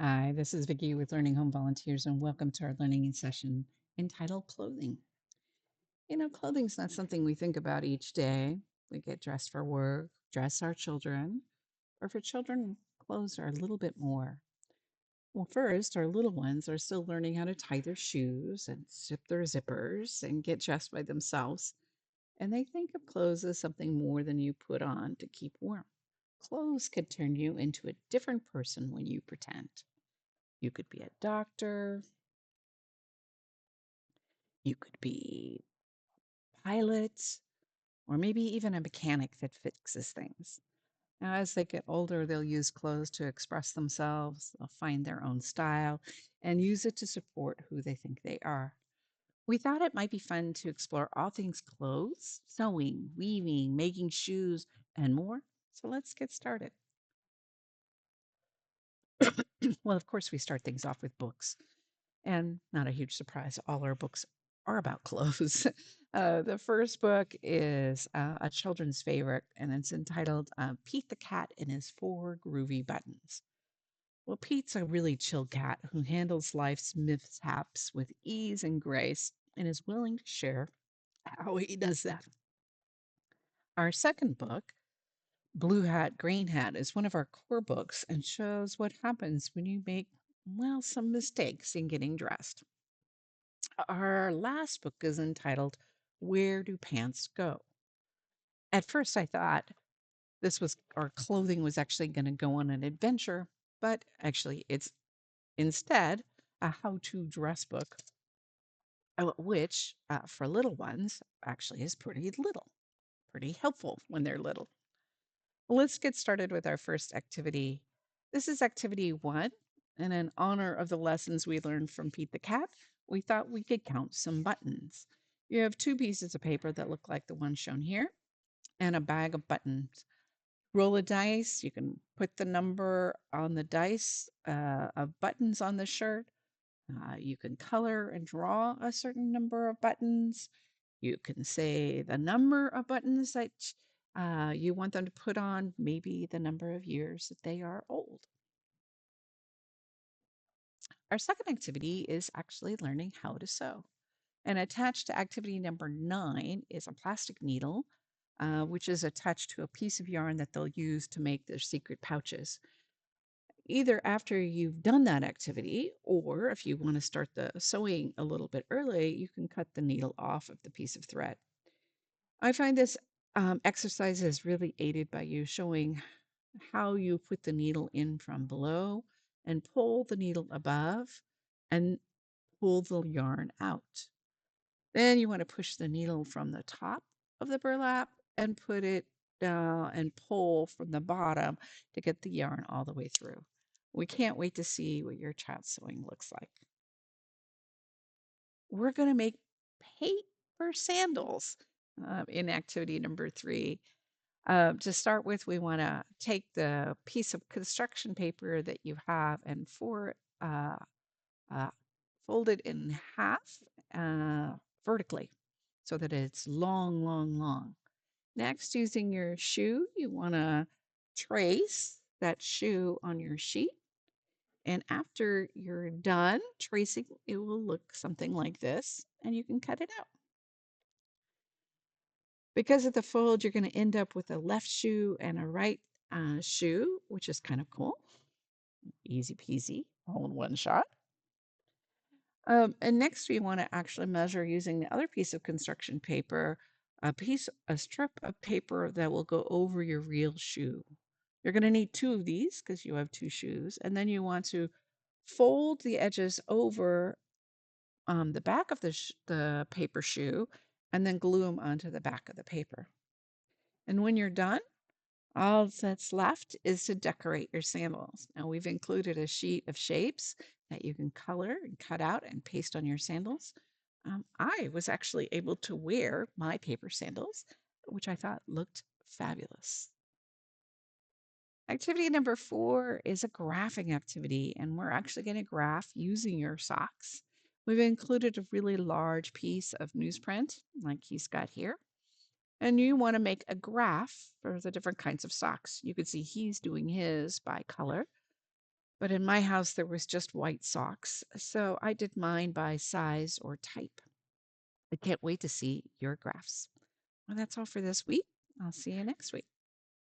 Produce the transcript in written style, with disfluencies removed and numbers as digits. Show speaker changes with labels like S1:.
S1: Hi, this is Vicki with Learning Home Volunteers, and welcome to our learning session entitled Clothing. Clothing's not something we think about each day. We get dressed for work, dress our children, or for children, clothes are a little bit more. Well, first, our little ones are still learning how to tie their shoes and zip their zippers and get dressed by themselves. And they think of clothes as something more than you put on to keep warm. Clothes could turn you into a different person when you pretend. You could be a doctor, you could be pilot, or maybe even a mechanic that fixes things. Now, as they get older, they'll use clothes to express themselves, they'll find their own style, and use it to support who they think they are. We thought it might be fun to explore all things clothes, sewing, weaving, making shoes, and more. So let's get started. Well, of course, we start things off with books. And not a huge surprise, all our books are about clothes. The first book is a children's favorite, and it's entitled Pete the Cat and His Four Groovy Buttons. Well, Pete's a really chill cat who handles life's mishaps with ease and grace and is willing to share how he does that. Our second book, Blue Hat, Green Hat, is one of our core books and shows what happens when you make, well, some mistakes in getting dressed. Our last book is entitled Where Do Pants Go? At first, I thought this was our clothing was actually going to go on an adventure, but actually, it's instead a how to dress book, which for little ones actually is pretty little, pretty helpful when they're little. Well, let's get started with our first activity. This is activity one, and in honor of the lessons we learned from Pete the Cat, we thought we could count some buttons. You have two pieces of paper that look like the one shown here, and a bag of buttons. Roll a dice. You can put the number on the dice of buttons on the shirt. You can color and draw a certain number of buttons. You can say the number of buttons that you want them to put on, maybe the number of years that they are old. Our second activity is actually learning how to sew. And attached to activity number 9 is a plastic needle, which is attached to a piece of yarn that they'll use to make their secret pouches. Either after you've done that activity, or if you want to start the sewing a little bit early, you can cut the needle off of the piece of thread. I find this exercise is really aided by you showing how you put the needle in from below and pull the needle above and pull the yarn out. Then you want to push the needle from the top of the burlap and put it down and pull from the bottom to get the yarn all the way through. We can't wait to see what your child's sewing looks like. We're going to make paper sandals in activity number 3. To start with, we want to take the piece of construction paper that you have and uh, uh, fold it in half vertically so that it's long, long, long. Next, using your shoe, you want to trace that shoe on your sheet. And after you're done tracing, it will look something like this, and you can cut it out. Because of the fold, you're going to end up with a left shoe and a right shoe, which is kind of cool. Easy peasy, all in one shot. And next, we want to actually measure using the other piece of construction paper, a strip of paper that will go over your real shoe. You're going to need 2 of these because you have 2 shoes. And then you want to fold the edges over the back of the paper shoe and then glue them onto the back of the paper. And when you're done, all that's left is to decorate your sandals. Now we've included a sheet of shapes that you can color and cut out and paste on your sandals. I was actually able to wear my paper sandals, which I thought looked fabulous. Activity number 4 is a graphing activity, and we're actually going to graph using your socks. We've included a really large piece of newsprint, like he's got here. And you want to make a graph for the different kinds of socks. You can see he's doing his by color, But in my house, there was just white socks, so I did mine by size or type. I can't wait to see your graphs. Well, that's all for this week. I'll see you next week.